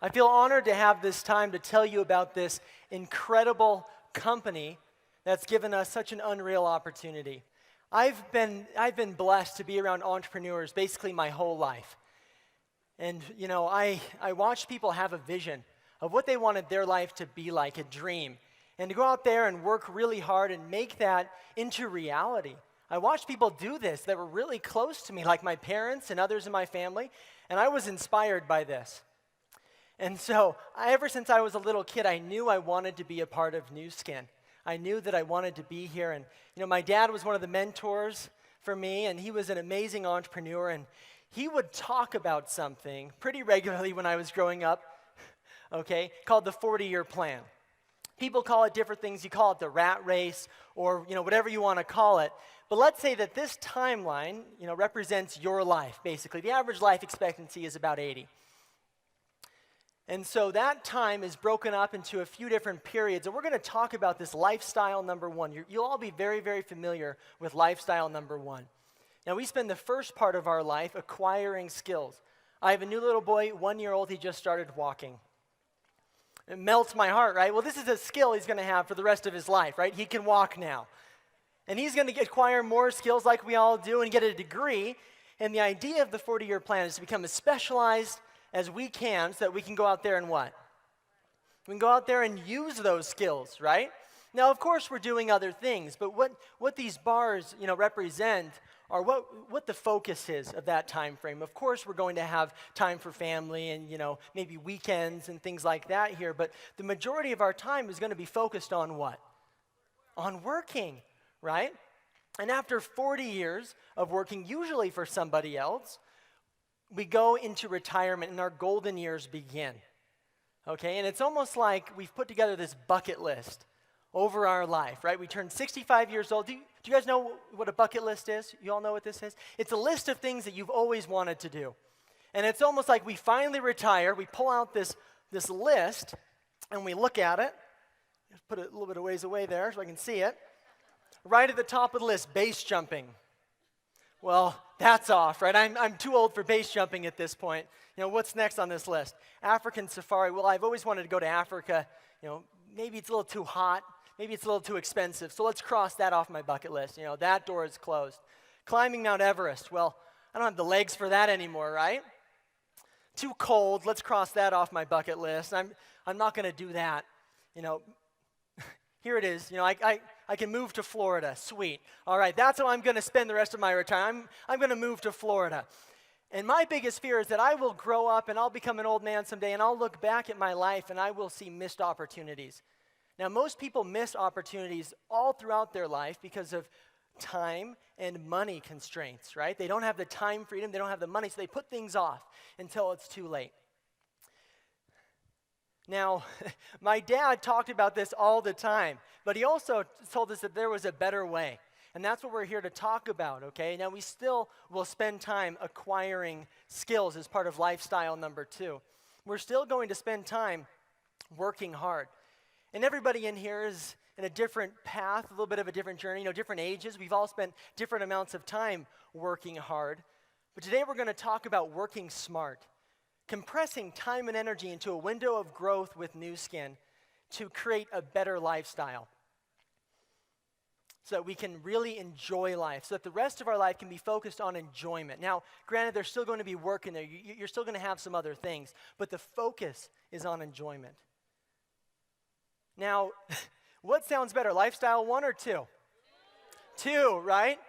I feel honored to have this time to tell you about this incredible company that's given us such an unreal opportunity. I've been blessed to be around entrepreneurs basically my whole life. And, I watched people have a vision of what they wanted their life to be like, a dream, and to go out there and work really hard and make that into reality. I watched people do this that were really close to me, like my parents and others in my family, and I was inspired by this. And so, ever since I was a little kid, I knew I wanted to be a part of New Skin. I knew that I wanted to be here, and my dad was one of the mentors for me, and he was an amazing entrepreneur, and he would talk about something pretty regularly when I was growing up, okay, called the 40-year plan. People call it different things. You call it the rat race or, whatever you want to call it. But let's say that this timeline, represents your life, basically. The average life expectancy is about 80. And so that time is broken up into a few different periods. And we're going to talk about this lifestyle number one. You'll all be very, very familiar with lifestyle number one. Now, we spend the first part of our life acquiring skills. I have a new little boy, 1 year old. He just started walking. It melts my heart, right? Well, this is a skill he's going to have for the rest of his life, right? He can walk now. And he's going to acquire more skills like we all do and get a degree. And the idea of the 40-year plan is to become as specialized as we can so that we can go out there and what? We can go out there and use those skills, right? Now, of course, we're doing other things, but what these bars, represent are what the focus is of that time frame. Of course, we're going to have time for family and, maybe weekends and things like that here, but the majority of our time is going to be focused on what? On working, right? And after 40 years of working, usually for somebody else, we go into retirement and our golden years begin, okay? And it's almost like we've put together this bucket list over our life, right? We turn 65 years old. Do you guys know what a bucket list is? You all know what this is? It's a list of things that you've always wanted to do. And it's almost like we finally retire, we pull out this list, and we look at it. Just put it a little bit of ways away there so I can see it. Right at the top of the list, base jumping. Well, that's off, right? I'm too old for base jumping at this point. What's next on this list? African safari. Well, I've always wanted to go to Africa. Maybe it's a little too hot. Maybe it's a little too expensive. So let's cross that off my bucket list. That door is closed. Climbing Mount Everest. Well, I don't have the legs for that anymore, right? Too cold. Let's cross that off my bucket list. I'm not going to do that. Here it is. I can move to Florida. Sweet. All right, that's how I'm going to spend the rest of my retirement. I'm going to move to Florida. And my biggest fear is that I will grow up and I'll become an old man someday and I'll look back at my life and I will see missed opportunities. Now, most people miss opportunities all throughout their life because of time and money constraints, right? They don't have the time freedom, they don't have the money, so they put things off until it's too late. Now, my dad talked about this all the time, but he also told us that there was a better way. And that's what we're here to talk about, okay? Now, we still will spend time acquiring skills as part of lifestyle number two. We're still going to spend time working hard. And everybody in here is in a different path, a little bit of a different journey, different ages. We've all spent different amounts of time working hard. But today we're going to talk about working smart, compressing time and energy into a window of growth with New Skin to create a better lifestyle so that we can really enjoy life, so that the rest of our life can be focused on enjoyment. Now, granted, there's still going to be work in there. You're still going to have some other things, but the focus is on enjoyment. Now, what sounds better, lifestyle one or two? Two, right?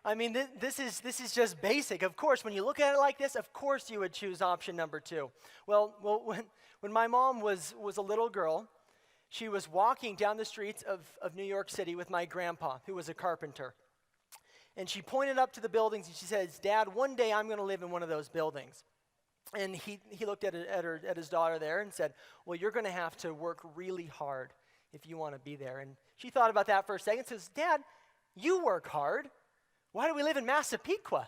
I mean, this is just basic. Of course, when you look at it like this, of course you would choose option number two. Well, when my mom was a little girl, she was walking down the streets of New York City with my grandpa, who was a carpenter. And she pointed up to the buildings and she says, "Dad, one day I'm going to live in one of those buildings." And he looked at his daughter there and said, "Well, you're going to have to work really hard if you want to be there." And she thought about that for a second and says, "Dad, you work hard. Why do we live in Massapequa,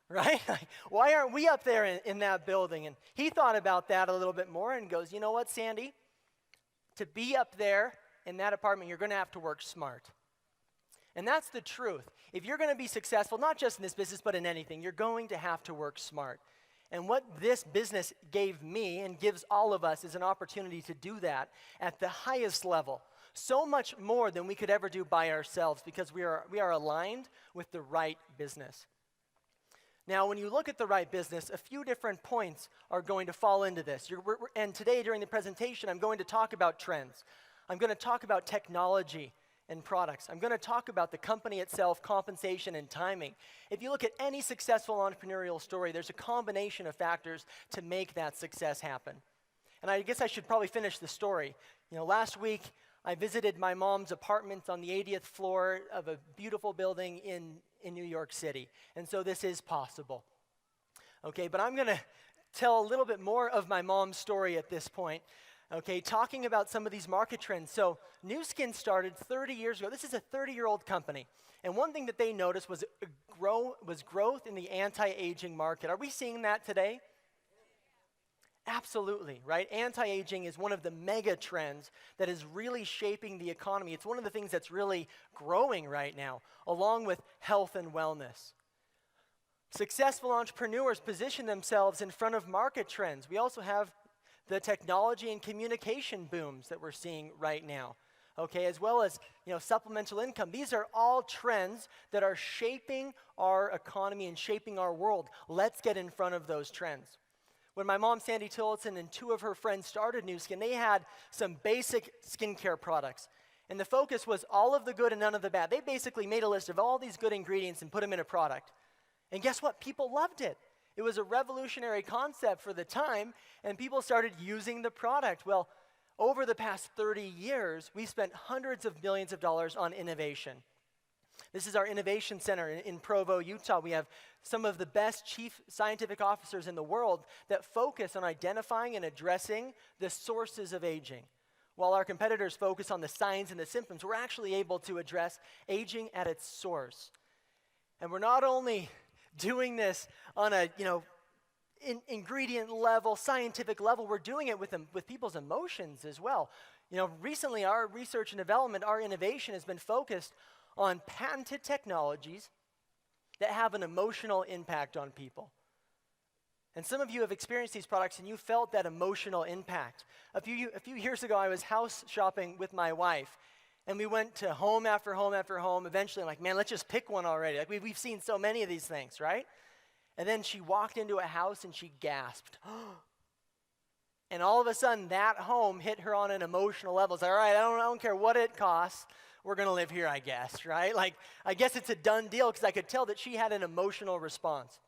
right? Why aren't we up there in that building?" And he thought about that a little bit more and goes, "You know what, Sandy? To be up there in that apartment, you're going to have to work smart." And that's the truth. If you're going to be successful, not just in this business, but in anything, you're going to have to work smart. And what this business gave me and gives all of us is an opportunity to do that at the highest level. So much more than we could ever do by ourselves because we are aligned with the right business. Now, when you look at the right business, a few different points are going to fall into this. And today, during the presentation, I'm going to talk about trends. I'm going to talk about technology and products. I'm going to talk about the company itself, compensation, and timing. If you look at any successful entrepreneurial story, there's a combination of factors to make that success happen. And I guess I should probably finish the story. Last week, I visited my mom's apartment on the 80th floor of a beautiful building in New York City. And so this is possible. Okay, but I'm going to tell a little bit more of my mom's story at this point. Okay, talking about some of these market trends. So Nu Skin started 30 years ago. This is a 30-year-old company. And one thing that they noticed was growth in the anti-aging market. Are we seeing that today? Absolutely, right? Anti-aging is one of the mega trends that is really shaping the economy. It's one of the things that's really growing right now, along with health and wellness. Successful entrepreneurs position themselves in front of market trends. We also have the technology and communication booms that we're seeing right now, okay, as well as supplemental income. These are all trends that are shaping our economy and shaping our world. Let's get in front of those trends. When my mom, Sandy Tillotson, and two of her friends started Nu Skin, they had some basic skincare products. And the focus was all of the good and none of the bad. They basically made a list of all these good ingredients and put them in a product. And guess what? People loved it. It was a revolutionary concept for the time, and people started using the product. Well, over the past 30 years, we spent hundreds of millions of dollars on innovation. This is our innovation center in Provo, Utah. We have some of the best chief scientific officers in the world that focus on identifying and addressing the sources of aging. While our competitors focus on the signs and the symptoms, we're actually able to address aging at its source. And we're not only doing this on a, ingredient level, scientific level, we're doing it with people's emotions as well. Recently our research and development, our innovation has been focused on patented technologies that have an emotional impact on people. And some of you have experienced these products and you felt that emotional impact. A few years ago, I was house shopping with my wife, and we went to home after home after home. Eventually, I'm like, man, let's just pick one already. Like we've seen so many of these things, right? And then she walked into a house and she gasped. And all of a sudden, that home hit her on an emotional level. It's like, all right, I don't care what it costs. We're going to live here, I guess, right? Like, I guess it's a done deal because I could tell that she had an emotional response.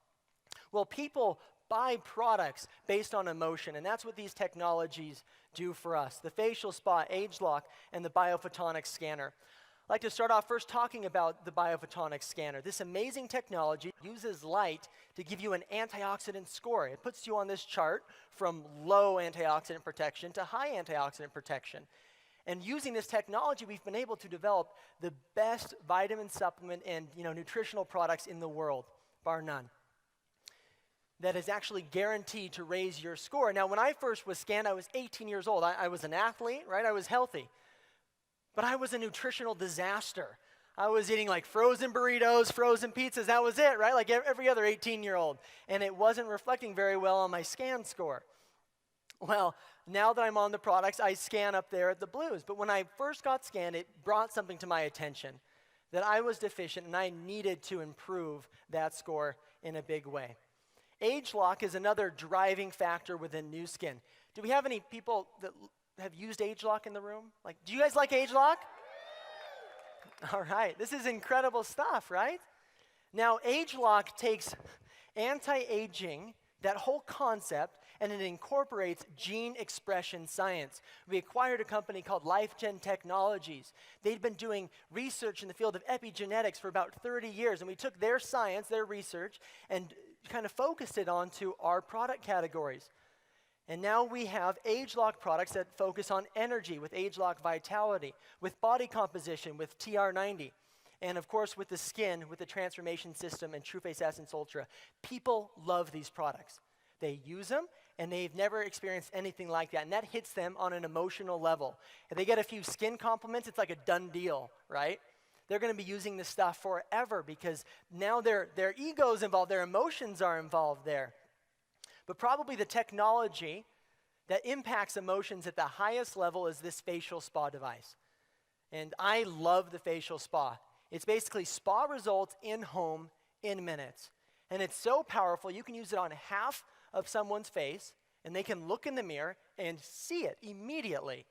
Well, people buy products based on emotion, and that's what these technologies do for us. The facial spa, age lock, and the biophotonics scanner. I'd like to start off first talking about the biophotonics scanner. This amazing technology uses light to give you an antioxidant score. It puts you on this chart from low antioxidant protection to high antioxidant protection. And using this technology, we've been able to develop the best vitamin supplement and nutritional products in the world, bar none, that is actually guaranteed to raise your score. Now, when I first was scanned, I was 18 years old. I was an athlete, right? I was healthy. But I was a nutritional disaster. I was eating like frozen burritos, frozen pizzas. That was it, right? Like every other 18-year-old. And it wasn't reflecting very well on my scan score. Well, now that I'm on the products, I scan up there at the blues. But when I first got scanned, it brought something to my attention that I was deficient and I needed to improve that score in a big way. Age lock is another driving factor within Nu Skin. Do we have any people that have used age lock in the room? Like, do you guys like age lock? All right, this is incredible stuff, right? Now, age lock takes anti-aging, that whole concept, and it incorporates gene expression science. We acquired a company called LifeGen Technologies. They'd been doing research in the field of epigenetics for about 30 years, and we took their science, their research, and kind of focused it onto our product categories. And now we have age-lock products that focus on energy with age-lock vitality, with body composition with TR90, and of course with the skin with the transformation system and TrueFace Essence Ultra. People love these products. They use them, and they've never experienced anything like that, and that hits them on an emotional level. If they get a few skin compliments, it's like a done deal, right? They're going to be using this stuff forever because now their ego's involved, their emotions are involved there. But probably the technology that impacts emotions at the highest level is this facial spa device. And I love the facial spa. It's basically spa results in home in minutes. And it's so powerful, you can use it on half of someone's face, and they can look in the mirror and see it immediately.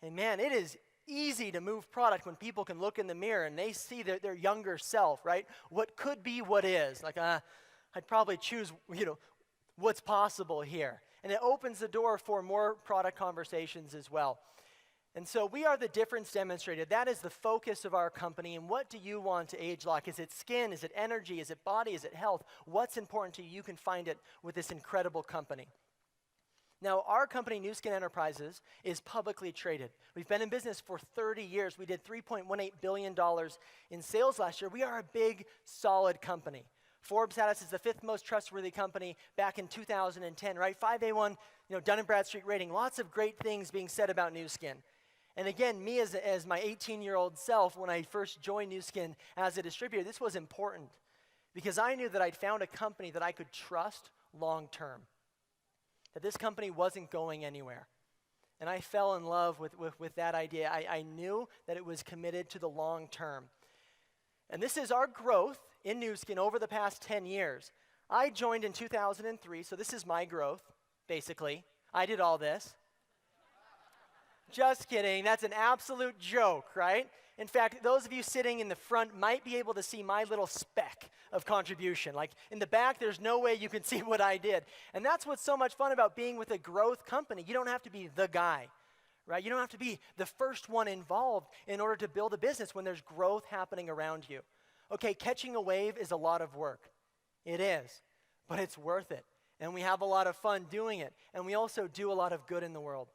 And man, it is easy to move product when people can look in the mirror and they see their younger self, right? What could be what is. Like, I'd probably choose, what's possible here. And it opens the door for more product conversations as well. And so we are the difference demonstrated. That is the focus of our company. And what do you want to age lock? Is it skin? Is it energy? Is it body? Is it health? What's important to you? You can find it with this incredible company. Now, our company, Nu Skin Enterprises, is publicly traded. We've been in business for 30 years. We did $3.18 billion in sales last year. We are a big, solid company. Forbes had us as the 5th most trustworthy company back in 2010, right? 5A1, Dun & Bradstreet rating. Lots of great things being said about Nu Skin. And again, me as my 18-year-old self, when I first joined Nu Skin as a distributor, this was important because I knew that I'd found a company that I could trust long term, that this company wasn't going anywhere. And I fell in love with that idea. I knew that it was committed to the long term. And this is our growth in Nu Skin over the past 10 years. I joined in 2003, so this is my growth, basically. I did all this. Just kidding. That's an absolute joke, right? In fact, those of you sitting in the front might be able to see my little speck of contribution. Like in the back, there's no way you can see what I did. And that's what's so much fun about being with a growth company. You don't have to be the guy, right? You don't have to be the first one involved in order to build a business when there's growth happening around you. Okay, catching a wave is a lot of work. It is, but it's worth it. And we have a lot of fun doing it. And we also do a lot of good in the world.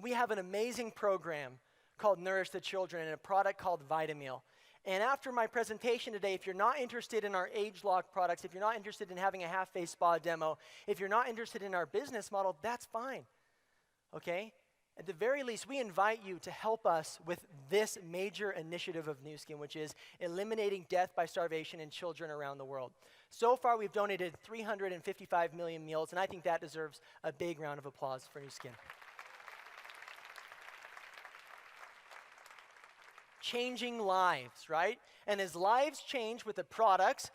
We have an amazing program called Nourish the Children and a product called Vitameal. And after my presentation today, if you're not interested in our age lock products, if you're not interested in having a half-face spa demo, if you're not interested in our business model, that's fine, okay? At the very least, we invite you to help us with this major initiative of Nu Skin, which is eliminating death by starvation in children around the world. So far, we've donated 355 million meals, and I think that deserves a big round of applause for Nu Skin. Changing lives, right? And as lives change with the products,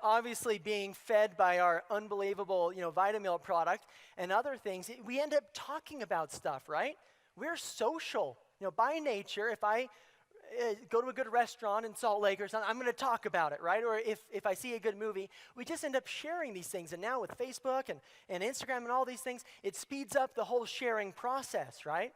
obviously being fed by our unbelievable, Vitameal product and other things, we end up talking about stuff, right? We're social. By nature, if I go to a good restaurant in Salt Lake or something, I'm going to talk about it, right? Or if I see a good movie, we just end up sharing these things. And now with Facebook and Instagram and all these things, it speeds up the whole sharing process, right?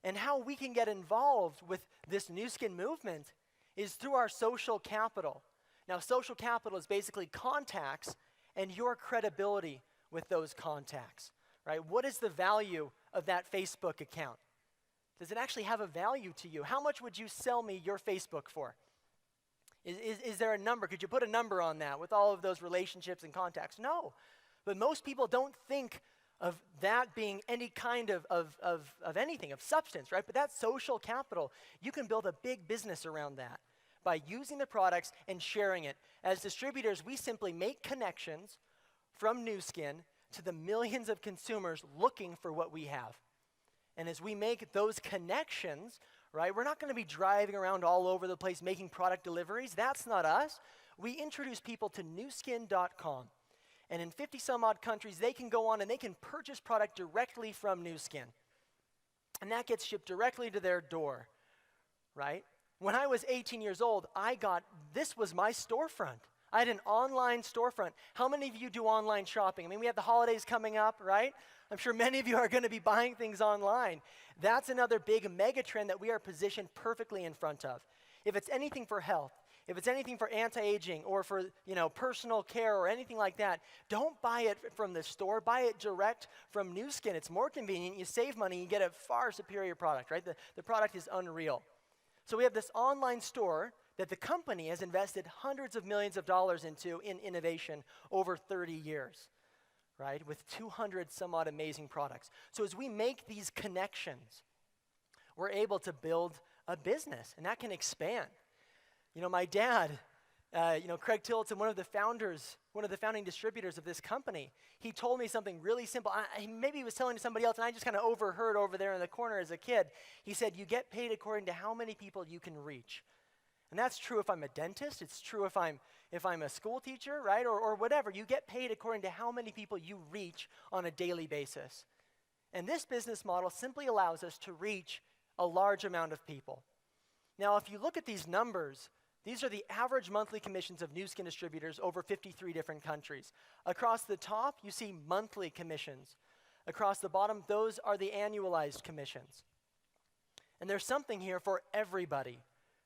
And how we can get involved with this Nu Skin movement is through our social capital. Now, social capital is basically contacts and your credibility with those contacts, right? What is the value of that Facebook account? Does it actually have a value to you? How much would you sell me your Facebook for? Is there a number? Could you put a number on that with all of those relationships and contacts? No. But most people don't think of that being any kind of anything, of substance, right? But that's social capital. You can build a big business around that by using the products and sharing it. As distributors, we simply make connections from Nu Skin to the millions of consumers looking for what we have. And as we make those connections, right, we're not going to be driving around all over the place making product deliveries. That's not us. We introduce people to nuskin.com. And in 50 some odd countries, they can go on and they can purchase product directly from Nu Skin. And that gets shipped directly to their door, right? When I was 18 years old, this was my storefront. I had an online storefront. How many of you do online shopping? I mean, we have the holidays coming up, right? I'm sure many of you are going to be buying things online. That's another big mega trend that we are positioned perfectly in front of. If it's anything for health, if it's anything for anti-aging or for, personal care or anything like that, don't buy it from the store. Buy it direct from Nu Skin. It's more convenient. You save money. You get a far superior product, right? The product is unreal. So we have this online store that the company has invested hundreds of millions of dollars into in innovation over 30 years, right? With 200 some odd amazing products. So as we make these connections, we're able to build a business, and that can expand. My dad, Craig Tillotson, one of the founders, one of the founding distributors of this company. He told me something really simple. Maybe he was telling to somebody else, and I just kind of overheard over there in the corner as a kid. He said, you get paid according to how many people you can reach. And that's true if I'm a dentist. It's true if I'm a school teacher, right? Or whatever. You get paid according to how many people you reach on a daily basis. And this business model simply allows us to reach a large amount of people. Now, if you look at these numbers, these are the average monthly commissions of Nu Skin distributors over 53 different countries. Across the top, you see monthly commissions. Across the bottom, those are the annualized commissions. And there's something here for everybody,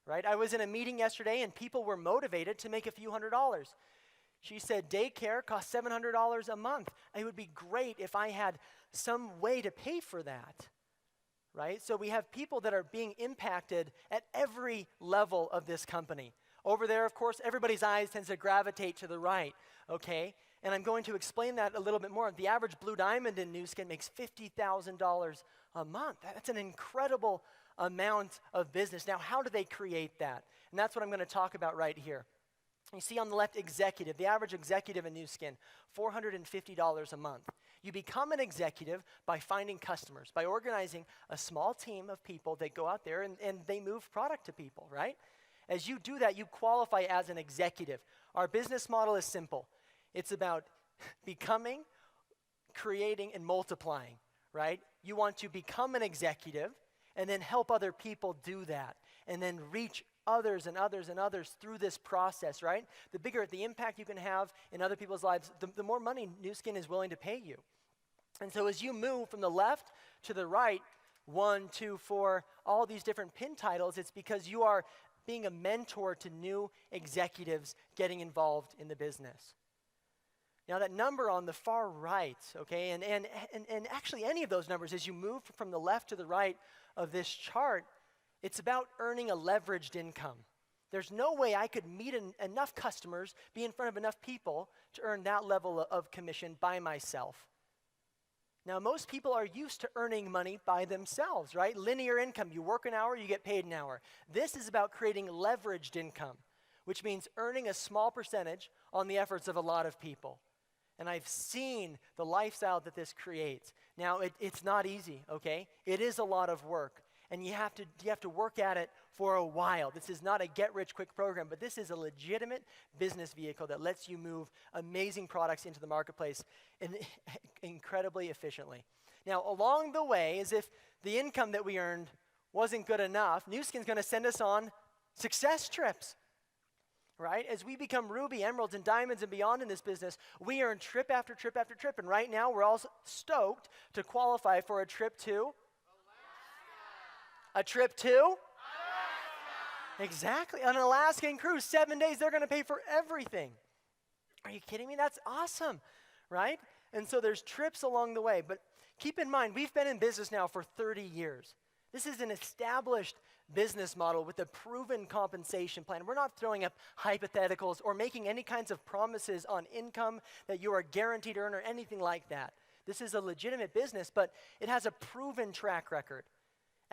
right? I was in a meeting yesterday, and people were motivated to make a few $100s. She said daycare costs $700 a month. It would be great if I had some way to pay for that, right? So we have people that are being impacted at every level of this company. Over there, of course, everybody's eyes tends to gravitate to the right, okay? And I'm going to explain that a little bit more. The average Blue Diamond in Nu Skin makes $50,000 a month. That's an incredible amount of business. Now, how do they create that? And that's what I'm going to talk about right here. You see on the left, executive. The average executive in Nu Skin, $450 a month. You become an executive by finding customers, by organizing a small team of people that go out there and they move product to people, right? As you do that, you qualify as an executive. Our business model is simple. It's about becoming, creating, and multiplying, right? You want to become an executive and then help other people do that and then reach others and others and others through this process, right? The bigger the impact you can have in other people's lives, the more money Nu Skin is willing to pay you. And so as you move from the left to the right, 1, 2, 4, all these different pin titles, it's because you are being a mentor to new executives getting involved in the business. Now that number on the far right, okay, and actually any of those numbers, as you move from the left to the right of this chart, it's about earning a leveraged income. There's no way I could meet enough customers, be in front of enough people to earn that level of commission by myself. Now, most people are used to earning money by themselves, right? Linear income. You work an hour, you get paid an hour. This is about creating leveraged income, which means earning a small percentage on the efforts of a lot of people. And I've seen the lifestyle that this creates. Now, it's not easy, okay? It is a lot of work. And you have to work at it for a while. This is not a get-rich-quick program, but this is a legitimate business vehicle that lets you move amazing products into the marketplace incredibly efficiently. Now, along the way, as if the income that we earned wasn't good enough, Nu Skin's going to send us on success trips, right? As we become ruby, emeralds, and diamonds and beyond in this business, we earn trip after trip after trip. And right now, we're all stoked to qualify for a trip to a trip to? Alaska. Exactly. An Alaskan cruise, 7 days, they're going to pay for everything. Are you kidding me? That's awesome, right? And so there's trips along the way. But keep in mind, we've been in business now for 30 years. This is an established business model with a proven compensation plan. We're not throwing up hypotheticals or making any kinds of promises on income that you are guaranteed to earn or anything like that. This is a legitimate business, but it has a proven track record.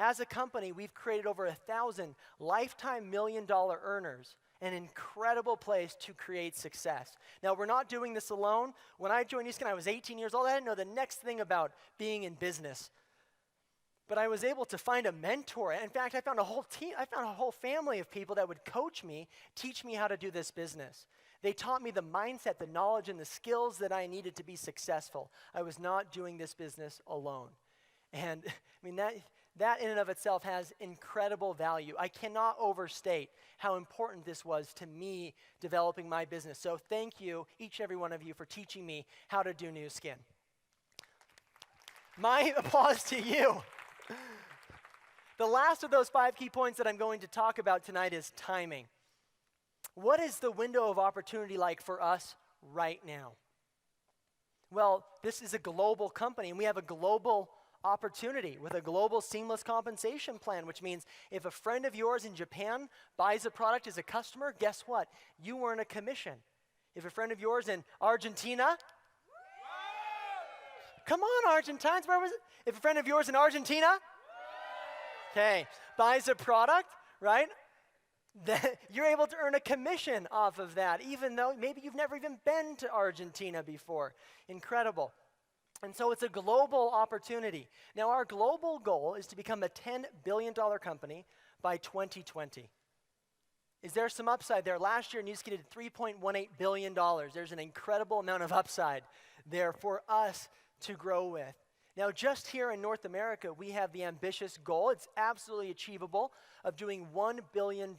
As a company, we've created over 1,000 lifetime million-dollar earners, an incredible place to create success. Now, we're not doing this alone. When I joined Nu Skin, I was 18 years old. I didn't know the next thing about being in business. But I was able to find a mentor. In fact, I found a whole team. I found a whole family of people that would coach me, teach me how to do this business. They taught me the mindset, the knowledge, and the skills that I needed to be successful. I was not doing this business alone. And I mean, that in and of itself has incredible value. I cannot overstate how important this was to me developing my business. So thank you, each and every one of you, for teaching me how to do Nu Skin. My applause to you. The last of those 5 key points that I'm going to talk about tonight is timing. What is the window of opportunity like for us right now? Well, this is a global company, and we have a global opportunity with a global seamless compensation plan, which means if a friend of yours in Japan buys a product as a customer, guess what? You earn a commission. If a friend of yours in Argentina, come on, Argentines, where was it? If a friend of yours in Argentina, okay, buys a product, right? that you're able to earn a commission off of that, even though maybe you've never even been to Argentina before. Incredible. And so it's a global opportunity. Now, our global goal is to become a $10 billion company by 2020. Is there some upside there? Last year, Newskin did $3.18 billion. There's an incredible amount of upside there for us to grow with. Now, just here in North America, we have the ambitious goal, it's absolutely achievable, of doing $1 billion.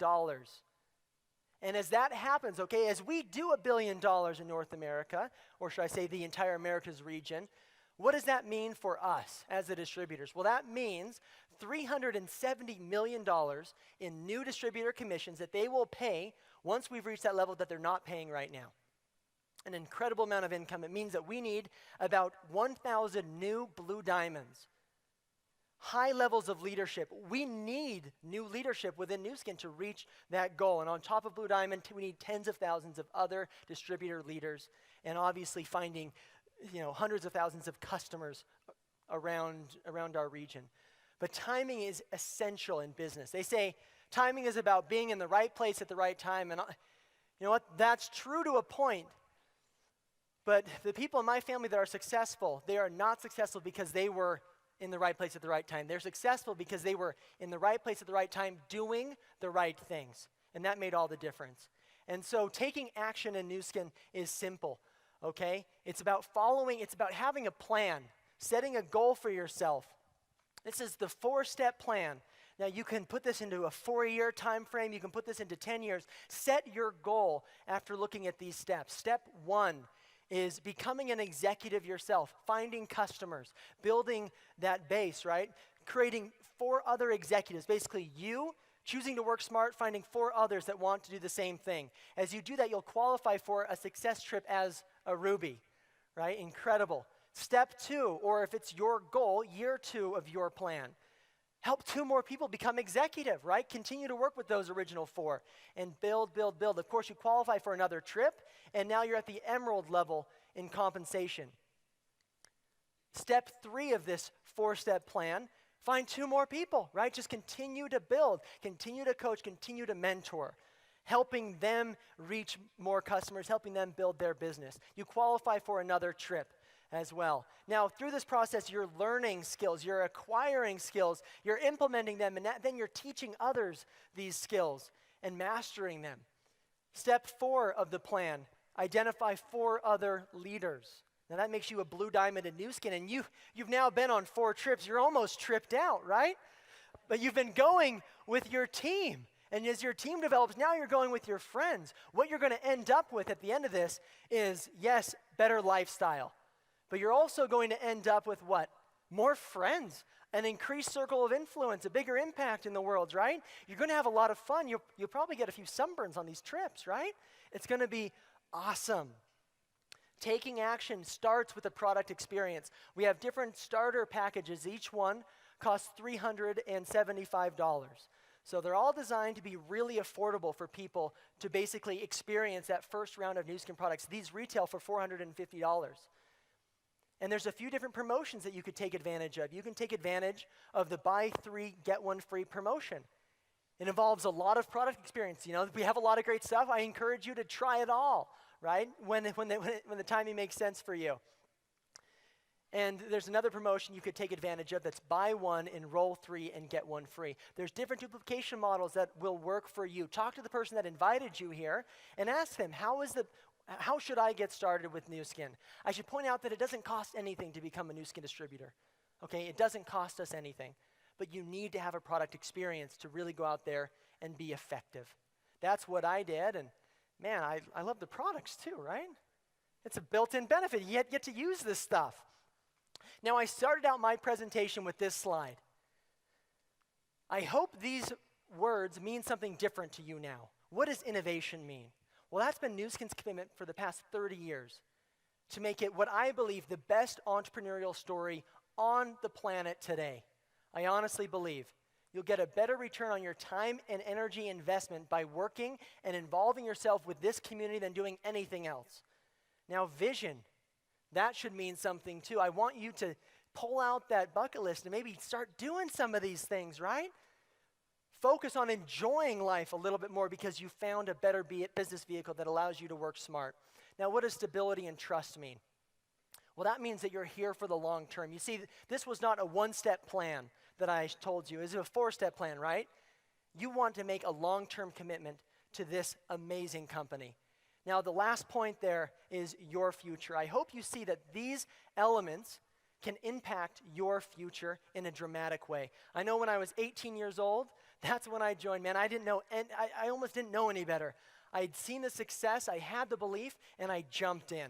And as that happens, okay, as we do $1 billion in North America, or should I say the entire Americas region, what does that mean for us as the distributors? Well, that means $370 million in new distributor commissions that they will pay once we've reached that level that they're not paying right now. An incredible amount of income. It means that we need about 1,000 new blue diamonds. High levels of leadership. We need new leadership within Newskin to reach that goal. And on top of Blue Diamond, we need tens of thousands of other distributor leaders, and obviously finding hundreds of thousands of customers around our region. But timing is essential in business. They say timing is about being in the right place at the right time. And you know what? That's true to a point. But the people in my family that are successful, they are not successful because they were in the right place at the right time. They're successful because they were in the right place at the right time doing the right things. And that made all the difference. And so taking action in Newskin is simple. Okay? It's about having a plan, setting a goal for yourself. This is the 4-step plan. Now, you can put this into a 4-year time frame. You can put this into 10 years. Set your goal after looking at these steps. Step 1 is becoming an executive yourself, finding customers, building that base, right? Creating 4 other executives, basically you choosing to work smart, finding 4 others that want to do the same thing. As you do that, you'll qualify for a success trip as a Ruby, right? Incredible. Step 2, or if it's your goal, year 2 of your plan. Help 2 more people become executive, right? Continue to work with those original 4 and build, build, build. Of course, you qualify for another trip, and now you're at the emerald level in compensation. Step 3 of this 4-step plan, find 2 more people, right? Just continue to build, continue to coach, continue to mentor, helping them reach more customers, helping them build their business. You qualify for another trip as well. Now, through this process, you're learning skills, you're acquiring skills, you're implementing them, and then you're teaching others these skills and mastering them. Step 4 of the plan, identify 4 other leaders. Now, that makes you a blue diamond in Newskin, and you've now been on 4 trips. You're almost tripped out, right? But you've been going with your team. And as your team develops, now you're going with your friends. What you're going to end up with at the end of this is, yes, better lifestyle. But you're also going to end up with what? More friends, an increased circle of influence, a bigger impact in the world, right? You're going to have a lot of fun. You'll probably get a few sunburns on these trips, right? It's going to be awesome. Taking action starts with the product experience. We have different starter packages. Each one costs $375. So they're all designed to be really affordable for people to basically experience that first round of Newskin products. These retail for $450. And there's a few different promotions that you could take advantage of. You can take advantage of the buy 3, get 1 free promotion. It involves a lot of product experience. We have a lot of great stuff. I encourage you to try it all, right? When the timing makes sense for you. And there's another promotion you could take advantage of that's buy 1, enroll 3, and get 1 free. There's different duplication models that will work for you. Talk to the person that invited you here and ask them, how should I get started with Newskin? I should point out that it doesn't cost anything to become a Newskin distributor. Okay, it doesn't cost us anything. But you need to have a product experience to really go out there and be effective. That's what I did, and man, I love the products too, right? It's a built-in benefit. You get to use this stuff. Now, I started out my presentation with this slide. I hope these words mean something different to you now. What does innovation mean? Well, that's been Newskin's commitment for the past 30 years to make it what I believe the best entrepreneurial story on the planet today. I honestly believe you'll get a better return on your time and energy investment by working and involving yourself with this community than doing anything else. Now, vision, that should mean something too. I want you to pull out that bucket list and maybe start doing some of these things, right? focus on enjoying life a little bit more because you found a better business vehicle that allows you to work smart. Now, what does stability and trust mean? Well, that means that you're here for the long term. You see, this was not a one-step plan that I told you. It's a four-step plan, right? You want to make a long-term commitment to this amazing company. Now, the last point there is your future. I hope you see that these elements can impact your future in a dramatic way. I know when I was 18 years old, that's when I joined. Man, I didn't know, and I almost didn't know any better. I'd seen the success, I had the belief, and I jumped in.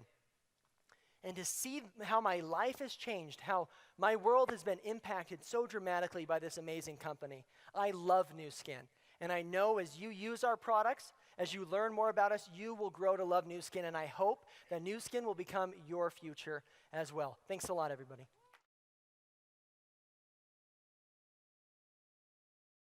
And to see how my life has changed, how my world has been impacted so dramatically by this amazing company. I love Nu Skin. And I know as you use our products, as you learn more about us, you will grow to love Nu Skin. And I hope that Nu Skin will become your future as well. Thanks a lot, everybody.